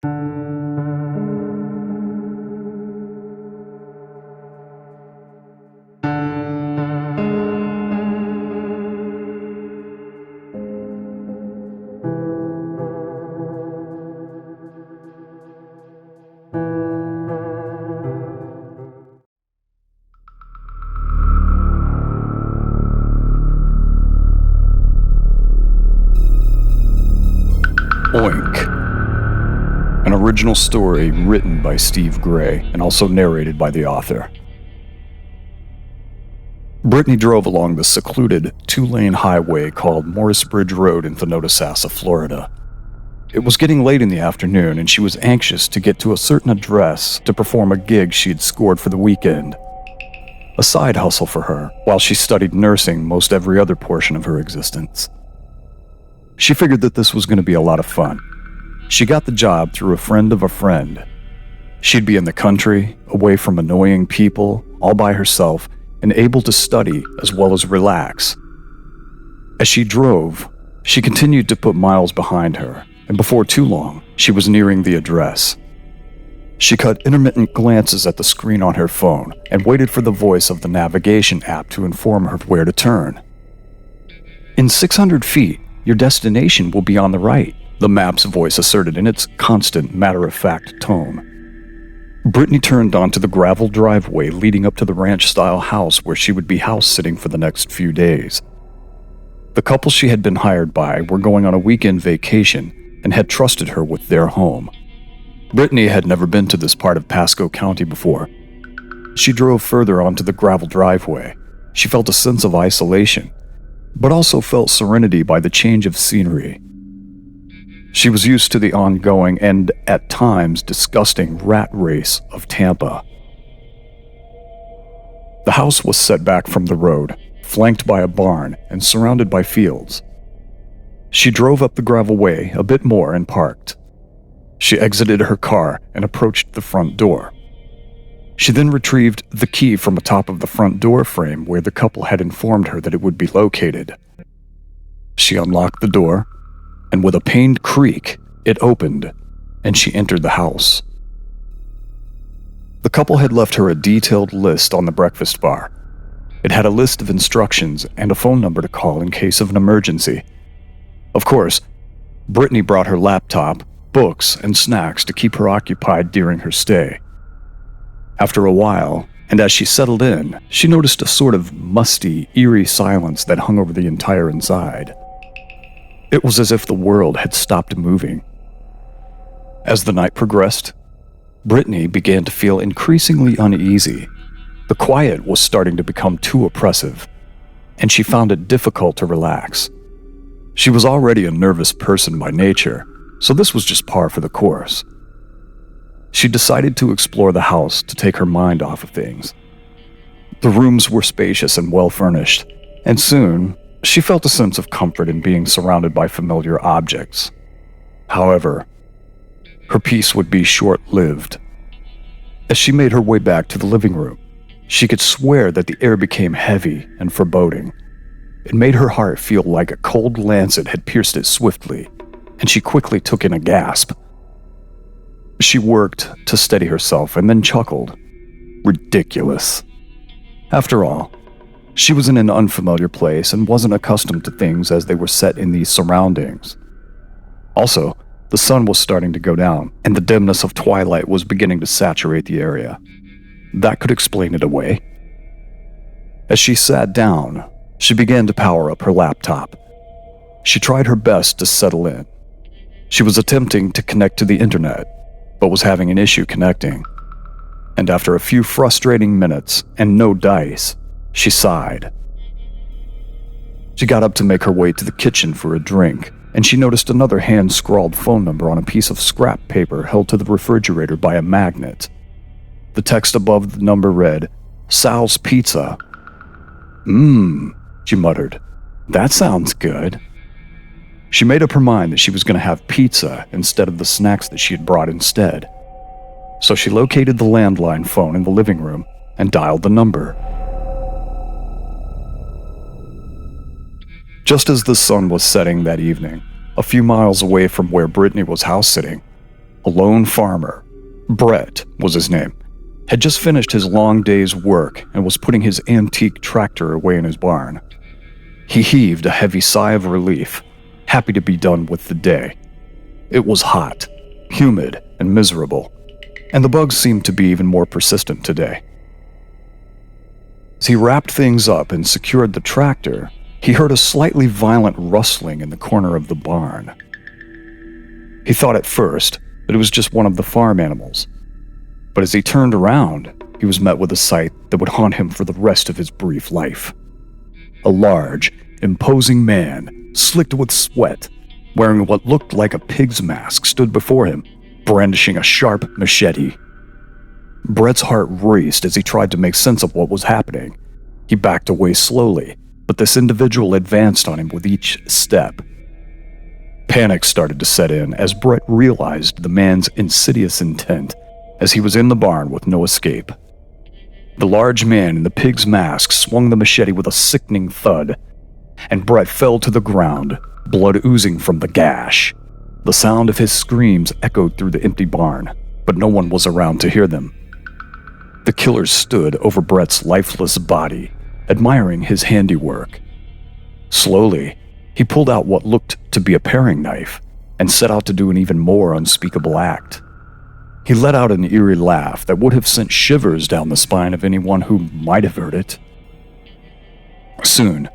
Oink. An original story written by Steve Gray and also narrated by the author. Brittany drove along the secluded two-lane highway called Morris Bridge Road in Thanodasassa, Florida. It was getting late in the afternoon and she was anxious to get to a certain address to perform a gig she had scored for the weekend. A side hustle for her while she studied nursing most every other portion of her existence. She figured that this was going to be a lot of fun. She got the job through a friend of a friend. She'd be in the country, away from annoying people, all by herself, and able to study as well as relax. As she drove, she continued to put miles behind her, and before too long, she was nearing the address. She cut intermittent glances at the screen on her phone and waited for the voice of the navigation app to inform her where to turn. In 600 feet, your destination will be on the right, the map's voice asserted in its constant, matter-of-fact tone. Brittany turned onto the gravel driveway leading up to the ranch-style house where she would be house-sitting for the next few days. The couple she had been hired by were going on a weekend vacation and had trusted her with their home. Brittany had never been to this part of Pasco County before. She drove further onto the gravel driveway. She felt a sense of isolation, but also felt serenity by the change of scenery. She was used to the ongoing and, at times, disgusting rat race of Tampa. The house was set back from the road, flanked by a barn and surrounded by fields. She drove up the gravel way a bit more and parked. She exited her car and approached the front door. She then retrieved the key from atop of the front door frame where the couple had informed her that it would be located. She unlocked the door, and with a pained creak, it opened, and she entered the house. The couple had left her a detailed list on the breakfast bar. It had a list of instructions and a phone number to call in case of an emergency. Of course, Brittany brought her laptop, books, and snacks to keep her occupied during her stay. After a while, and as she settled in, she noticed a sort of musty, eerie silence that hung over the entire inside. It was as if the world had stopped moving. As the night progressed, Brittany began to feel increasingly uneasy. The quiet was starting to become too oppressive, and she found it difficult to relax. She was already a nervous person by nature, so this was just par for the course. She decided to explore the house to take her mind off of things. The rooms were spacious and well-furnished, and soon, she felt a sense of comfort in being surrounded by familiar objects. However, her peace would be short-lived. As she made her way back to the living room, she could swear that the air became heavy and foreboding. It made her heart feel like a cold lancet had pierced it swiftly, and she quickly took in a gasp. She worked to steady herself and then chuckled. Ridiculous. After all, she was in an unfamiliar place and wasn't accustomed to things as they were set in these surroundings. Also, the sun was starting to go down, and the dimness of twilight was beginning to saturate the area. That could explain it away. As she sat down, she began to power up her laptop. She tried her best to settle in. She was attempting to connect to the internet, but was having an issue connecting. And after a few frustrating minutes and no dice, she sighed. She got up to make her way to the kitchen for a drink, and she noticed another hand-scrawled phone number on a piece of scrap paper held to the refrigerator by a magnet. The text above the number read, "Sal's Pizza." She muttered. "That sounds good." She made up her mind that she was going to have pizza instead of the snacks that she had brought instead. So she located the landline phone in the living room and dialed the number. Just as the sun was setting that evening, a few miles away from where Brittany was house-sitting, A lone farmer, Brett was his name, had just finished his long day's work and was putting his antique tractor away in his barn. He heaved a heavy sigh of relief, happy to be done with the day. It was hot, humid, and miserable, and the bugs seemed to be even more persistent today. As he wrapped things up and secured the tractor, he heard a slightly violent rustling in the corner of the barn. He thought at first that it was just one of the farm animals, but as he turned around, he was met with a sight that would haunt him for the rest of his brief life. A large, imposing man, slicked with sweat, wearing what looked like a pig's mask, stood before him, brandishing a sharp machete. Brett's heart raced as he tried to make sense of what was happening. He backed away slowly, but this individual advanced on him with each step. Panic started to set in as Brett realized the man's insidious intent, as he was in the barn with no escape. The large man in the pig's mask swung the machete with a sickening thud, and Brett fell to the ground, blood oozing from the gash. The sound of his screams echoed through the empty barn, but no one was around to hear them. The killer stood over Brett's lifeless body, admiring his handiwork. Slowly, he pulled out what looked to be a paring knife and set out to do an even more unspeakable act. He let out an eerie laugh that would have sent shivers down the spine of anyone who might have heard it. Soon,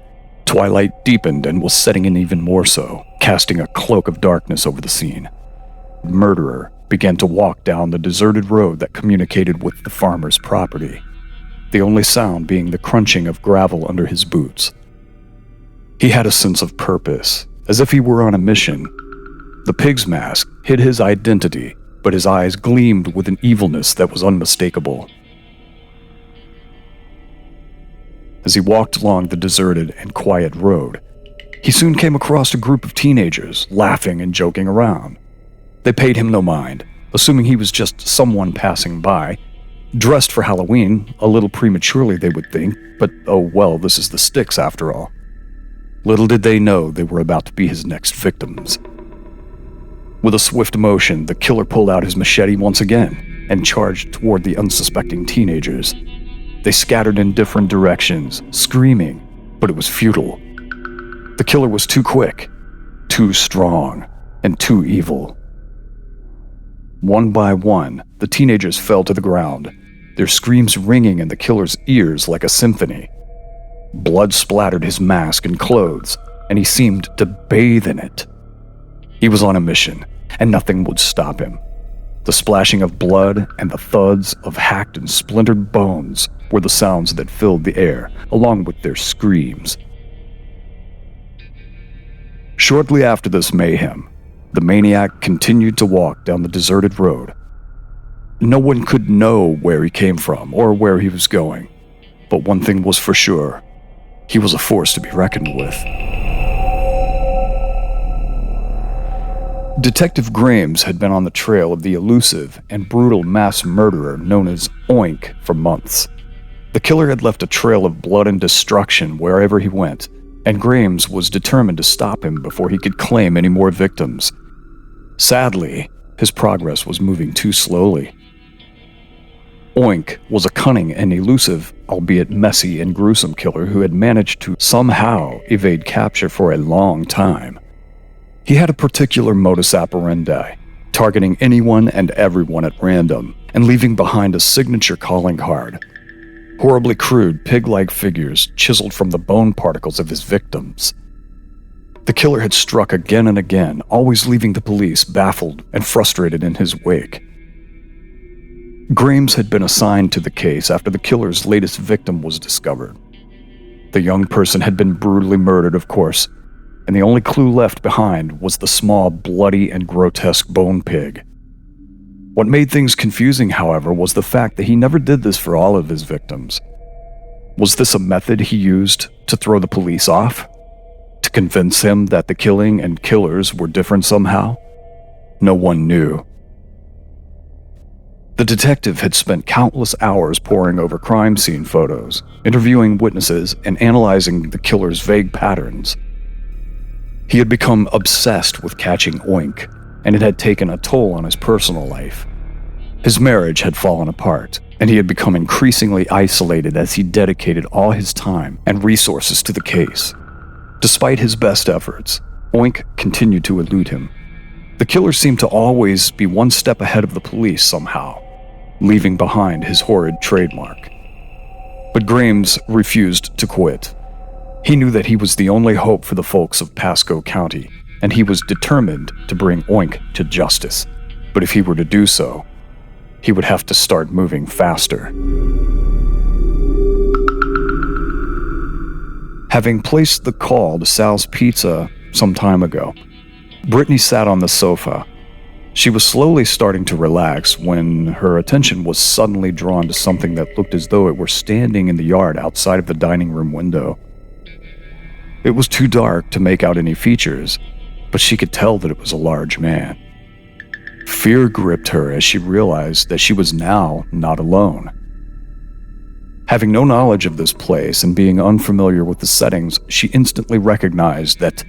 twilight deepened and was setting in even more so, casting a cloak of darkness over the scene. The murderer began to walk down the deserted road that communicated with the farmer's property, the only sound being the crunching of gravel under his boots. He had a sense of purpose, as if he were on a mission. The pig's mask hid his identity, but his eyes gleamed with an evilness that was unmistakable. As he walked along the deserted and quiet road, he soon came across a group of teenagers laughing and joking around. They paid him no mind, assuming he was just someone passing by, dressed for Halloween, a little prematurely they would think, but oh well, this is the sticks after all. Little did they know they were about to be his next victims. With a swift motion, the killer pulled out his machete once again and charged toward the unsuspecting teenagers. They scattered in different directions, screaming, but it was futile. The killer was too quick, too strong, and too evil. One by one, the teenagers fell to the ground, their screams ringing in the killer's ears like a symphony. Blood splattered his mask and clothes, and he seemed to bathe in it. He was on a mission, and nothing would stop him. The splashing of blood and the thuds of hacked and splintered bones were the sounds that filled the air, along with their screams. Shortly after this mayhem, the maniac continued to walk down the deserted road. No one could know where he came from or where he was going, but one thing was for sure: he was a force to be reckoned with. Detective Grames had been on the trail of the elusive and brutal mass murderer known as Oink for months. The killer had left a trail of blood and destruction wherever he went, and Grames was determined to stop him before he could claim any more victims. Sadly, his progress was moving too slowly. Oink was a cunning and elusive, albeit messy and gruesome killer who had managed to somehow evade capture for a long time. He had a particular modus operandi, targeting anyone and everyone at random, and leaving behind a signature calling card. Horribly crude, pig-like figures chiseled from the bone particles of his victims. The killer had struck again and again, always leaving the police baffled and frustrated in his wake. Grames had been assigned to the case after the killer's latest victim was discovered. The young person had been brutally murdered, of course, and the only clue left behind was the small, bloody, and grotesque bone pig. What made things confusing, however, was the fact that he never did this for all of his victims. Was this a method he used to throw the police off? To convince him that the killing and killers were different somehow? No one knew. The detective had spent countless hours poring over crime scene photos, interviewing witnesses, and analyzing the killer's vague patterns. He had become obsessed with catching Oink, and it had taken a toll on his personal life. His marriage had fallen apart, and he had become increasingly isolated as he dedicated all his time and resources to the case. Despite his best efforts, Oink continued to elude him. The killer seemed to always be one step ahead of the police somehow, leaving behind his horrid trademark. But Grimes refused to quit. He knew that he was the only hope for the folks of Pasco County, and he was determined to bring Oink to justice. But if he were to do so, he would have to start moving faster. Having placed the call to Sal's Pizza some time ago, Brittany sat on the sofa. She was slowly starting to relax when her attention was suddenly drawn to something that looked as though it were standing in the yard outside of the dining room window. It was too dark to make out any features, but she could tell that it was a large man. Fear gripped her as she realized that she was now not alone. Having no knowledge of this place and being unfamiliar with the settings, she instantly recognized that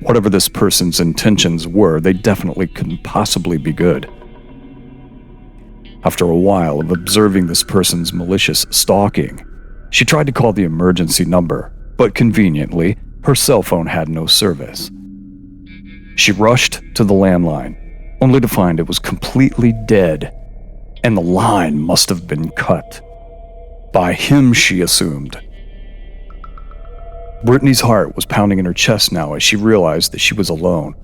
whatever this person's intentions were, they definitely couldn't possibly be good. After a while of observing this person's malicious stalking, she tried to call the emergency number, but conveniently, her cell phone had no service. She rushed to the landline, only to find it was completely dead, and the line must have been cut. By him, she assumed. Brittany's heart was pounding in her chest now as she realized that she was alone.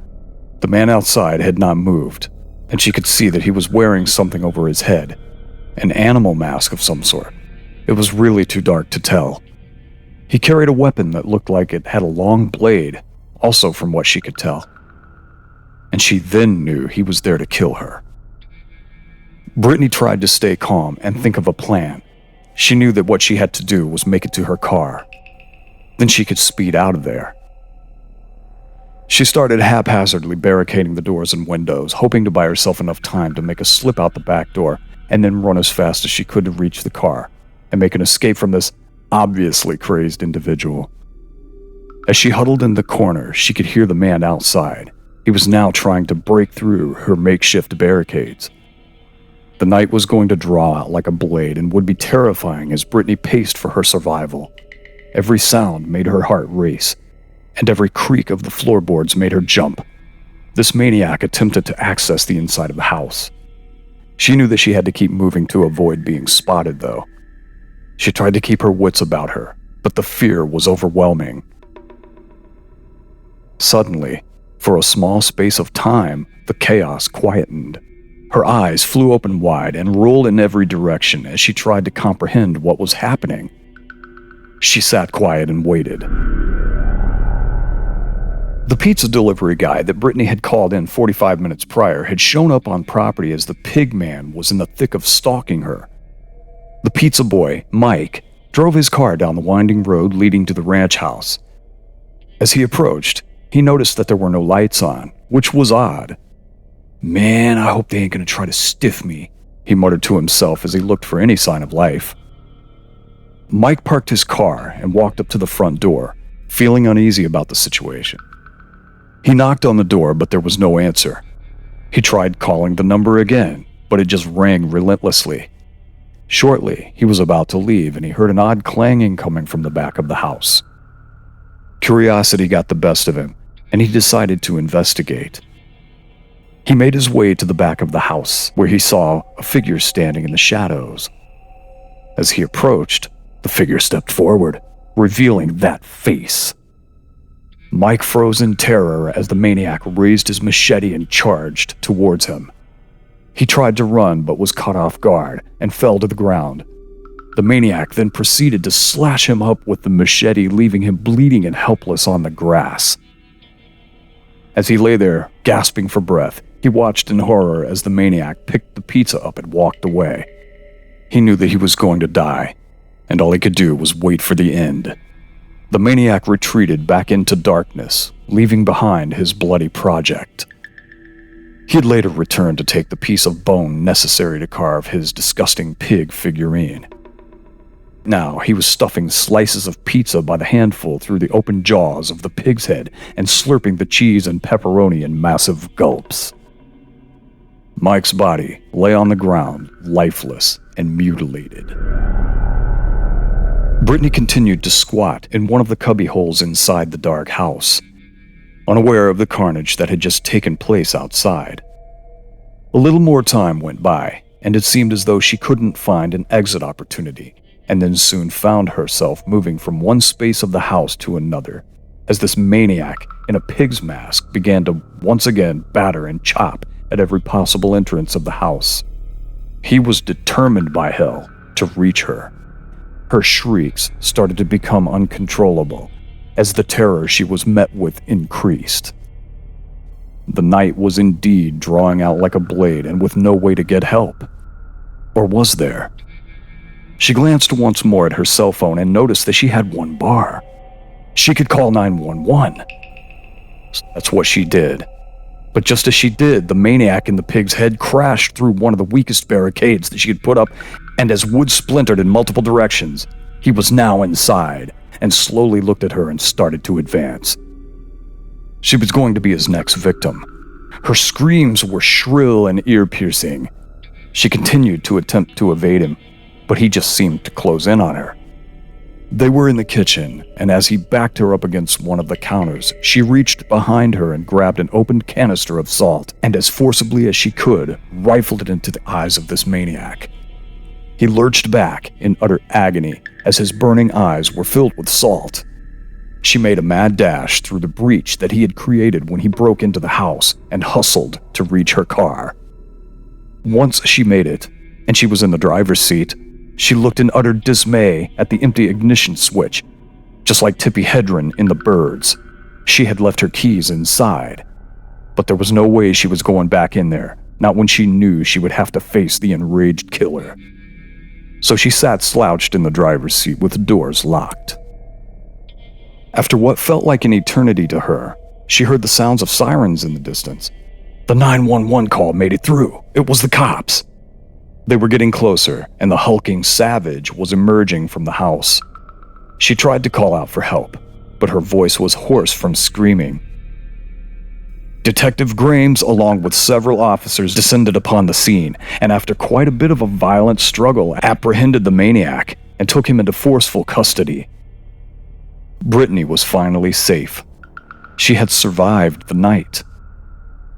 The man outside had not moved, and she could see that he was wearing something over his head, an animal mask of some sort. It was really too dark to tell. He carried a weapon that looked like it had a long blade, also from what she could tell. And she then knew he was there to kill her. Brittany tried to stay calm and think of a plan. She knew that what she had to do was make it to her car. Then she could speed out of there. She started haphazardly barricading the doors and windows, hoping to buy herself enough time to make a slip out the back door and then run as fast as she could to reach the car and make an escape from this obviously crazed individual. As she huddled in the corner, she could hear the man outside. He was now trying to break through her makeshift barricades. The night was going to draw out like a blade and would be terrifying as Brittany paced for her survival. Every sound made her heart race, and every creak of the floorboards made her jump. This maniac attempted to access the inside of the house. She knew that she had to keep moving to avoid being spotted, though. She tried to keep her wits about her, but the fear was overwhelming. Suddenly, for a small space of time, the chaos quietened. Her eyes flew open wide and rolled in every direction as she tried to comprehend what was happening. She sat quiet and waited. The pizza delivery guy that Brittany had called in 45 minutes prior had shown up on property as the pig man was in the thick of stalking her. The pizza boy, Mike, drove his car down the winding road leading to the ranch house. As he approached, he noticed that there were no lights on, which was odd. "Man, I hope they ain't gonna try to stiff me," he muttered to himself as he looked for any sign of life. Mike parked his car and walked up to the front door, feeling uneasy about the situation. He knocked on the door, but there was no answer. He tried calling the number again, but it just rang relentlessly. Shortly, he was about to leave, and he heard an odd clanging coming from the back of the house. Curiosity got the best of him, and he decided to investigate. He made his way to the back of the house, where he saw a figure standing in the shadows. As he approached, the figure stepped forward, revealing that face. Mike froze in terror as the maniac raised his machete and charged towards him. He tried to run but was caught off guard and fell to the ground. The maniac then proceeded to slash him up with the machete, leaving him bleeding and helpless on the grass. As he lay there, gasping for breath, he watched in horror as the maniac picked the pizza up and walked away. He knew that he was going to die, and all he could do was wait for the end. The maniac retreated back into darkness, leaving behind his bloody project. He'd later return to take the piece of bone necessary to carve his disgusting pig figurine. Now he was stuffing slices of pizza by the handful through the open jaws of the pig's head and slurping the cheese and pepperoni in massive gulps. Mike's body lay on the ground, lifeless and mutilated. Brittany continued to squat in one of the cubby holes inside the dark house, unaware of the carnage that had just taken place outside. A little more time went by, and it seemed as though she couldn't find an exit opportunity, and then soon found herself moving from one space of the house to another, as this maniac in a pig's mask began to once again batter and chop at every possible entrance of the house. He was determined by hell to reach her. Her shrieks started to become uncontrollable as the terror she was met with increased. The night was indeed drawing out like a blade and with no way to get help. Or was there? She glanced once more at her cell phone and noticed that she had one bar. She could call 911. That's what she did. But just as she did, the maniac in the pig's head crashed through one of the weakest barricades that she had put up, and as wood splintered in multiple directions, he was now inside and slowly looked at her and started to advance. She was going to be his next victim. Her screams were shrill and ear-piercing. She continued to attempt to evade him, but he just seemed to close in on her. They were in the kitchen, and as he backed her up against one of the counters, she reached behind her and grabbed an opened canister of salt, and as forcibly as she could, rifled it into the eyes of this maniac. He lurched back in utter agony as his burning eyes were filled with salt. She made a mad dash through the breach that he had created when he broke into the house and hustled to reach her car. Once she made it, and she was in the driver's seat, she looked in utter dismay at the empty ignition switch. Just like Tippi Hedren in The Birds, she had left her keys inside. But there was no way she was going back in there, not when she knew she would have to face the enraged killer. So she sat slouched in the driver's seat with the doors locked. After what felt like an eternity to her, she heard the sounds of sirens in the distance. The 911 call made it through. It was the cops. They were getting closer, and the hulking savage was emerging from the house. She tried to call out for help, but her voice was hoarse from screaming. Detective Grames, along with several officers, descended upon the scene, and after quite a bit of a violent struggle, apprehended the maniac and took him into forceful custody. Brittany was finally safe. She had survived the night.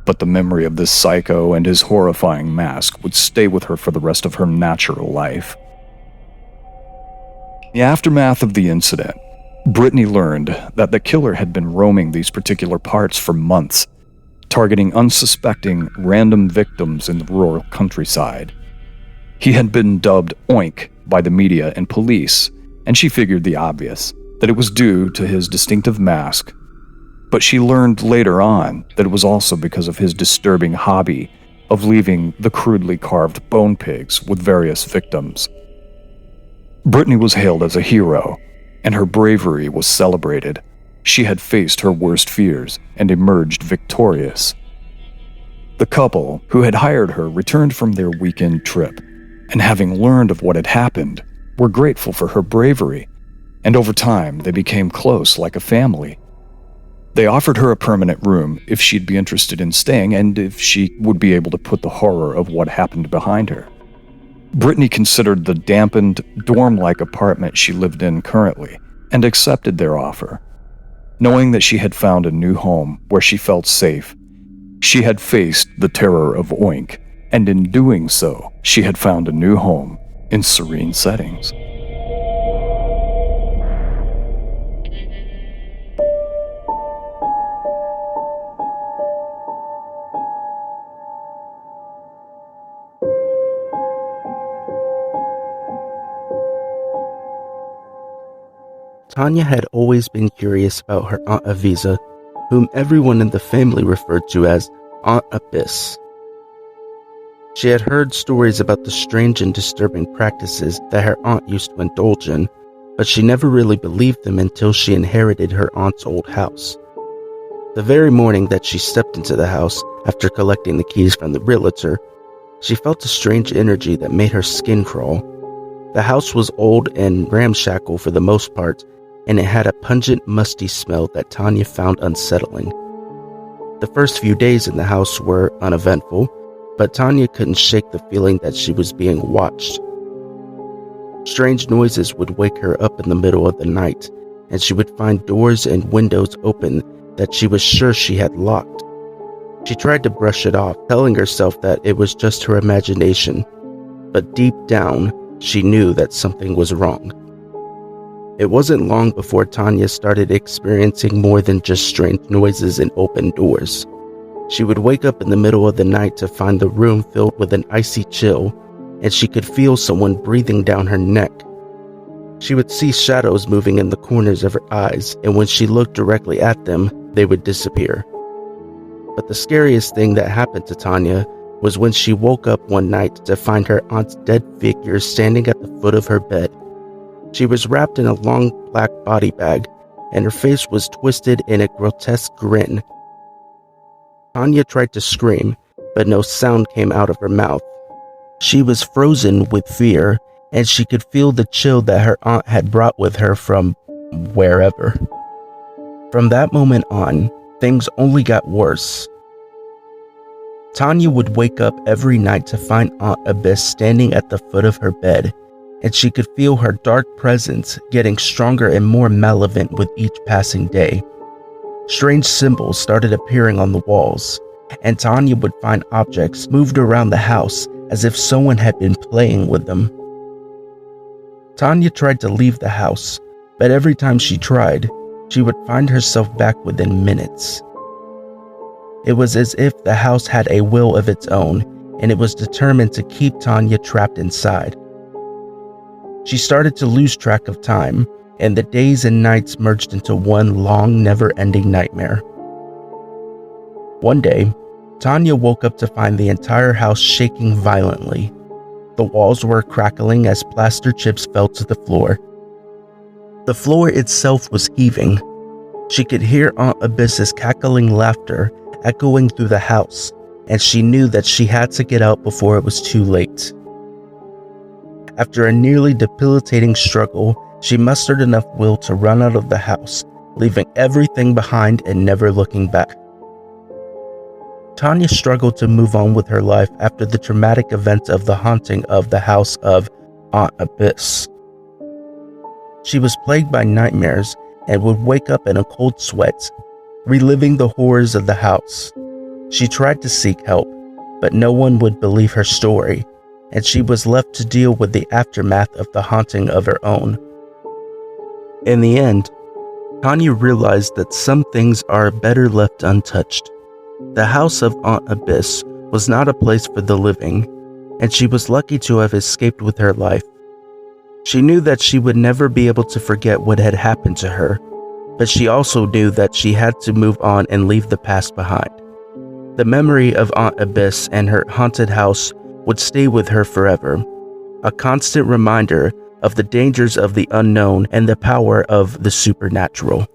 But the memory of this psycho and his horrifying mask would stay with her for the rest of her natural life. In the aftermath of the incident, Brittany learned that the killer had been roaming these particular parts for months, targeting unsuspecting random victims in the rural countryside. He had been dubbed Oink by the media and police, and she figured the obvious, that it was due to his distinctive mask. But she learned later on that it was also because of his disturbing hobby of leaving the crudely carved bone pigs with various victims. Brittany was hailed as a hero, and her bravery was celebrated. She had faced her worst fears and emerged victorious. The couple who had hired her returned from their weekend trip, and having learned of what had happened, were grateful for her bravery, and over time they became close like a family. They offered her a permanent room if she'd be interested in staying and if she would be able to put the horror of what happened behind her. Brittany considered the dampened, dorm-like apartment she lived in currently and accepted their offer. Knowing that she had found a new home where she felt safe, she had faced the terror of Oink, and in doing so, she had found a new home in serene settings. Tanya had always been curious about her Aunt Aviza, whom everyone in the family referred to as Aunt Abyss. She had heard stories about the strange and disturbing practices that her aunt used to indulge in, but she never really believed them until she inherited her aunt's old house. The very morning that she stepped into the house after collecting the keys from the realtor, she felt a strange energy that made her skin crawl. The house was old and ramshackle for the most part, and it had a pungent, musty smell that Tanya found unsettling. The first few days in the house were uneventful. but Tanya couldn't shake the feeling that she was being watched. Strange noises would wake her up in the middle of the night, and she would find doors and windows open that she was sure she had locked. She tried to brush it off, telling herself that it was just her imagination, but deep down, she knew that something was wrong. It wasn't long before Tanya started experiencing more than just strange noises and open doors. She would wake up in the middle of the night to find the room filled with an icy chill, and she could feel someone breathing down her neck. She would see shadows moving in the corners of her eyes, and when she looked directly at them, they would disappear. But the scariest thing that happened to Tanya was when she woke up one night to find her aunt's dead figure standing at the foot of her bed. She was wrapped in a long black body bag, and her face was twisted in a grotesque grin. Tanya tried to scream, but no sound came out of her mouth. She was frozen with fear, and she could feel the chill that her aunt had brought with her from wherever. From that moment on, things only got worse. Tanya would wake up every night to find Aunt Abyss standing at the foot of her bed, and she could feel her dark presence getting stronger and more malevolent with each passing day. Strange symbols started appearing on the walls, and Tanya would find objects moved around the house as if someone had been playing with them. Tanya tried to leave the house, but every time she tried, she would find herself back within minutes. It was as if the house had a will of its own, and it was determined to keep Tanya trapped inside. She started to lose track of time, and the days and nights merged into one long, never-ending nightmare. One day, Tanya woke up to find the entire house shaking violently. The walls were crackling as plaster chips fell to the floor. The floor itself was heaving. She could hear Aunt Abyss's cackling laughter echoing through the house, and she knew that she had to get out before it was too late. After a nearly debilitating struggle, she mustered enough will to run out of the house, leaving everything behind and never looking back. Tanya struggled to move on with her life after the traumatic events of the haunting of the house of Aunt Abyss. She was plagued by nightmares and would wake up in a cold sweat, reliving the horrors of the house. She tried to seek help, but no one would believe her story, and she was left to deal with the aftermath of the haunting of her own. In the end, Tanya realized that some things are better left untouched. The house of Aunt Abyss was not a place for the living, and she was lucky to have escaped with her life. She knew that she would never be able to forget what had happened to her, but she also knew that she had to move on and leave the past behind. The memory of Aunt Abyss and her haunted house would stay with her forever, a constant reminder of the dangers of the unknown and the power of the supernatural.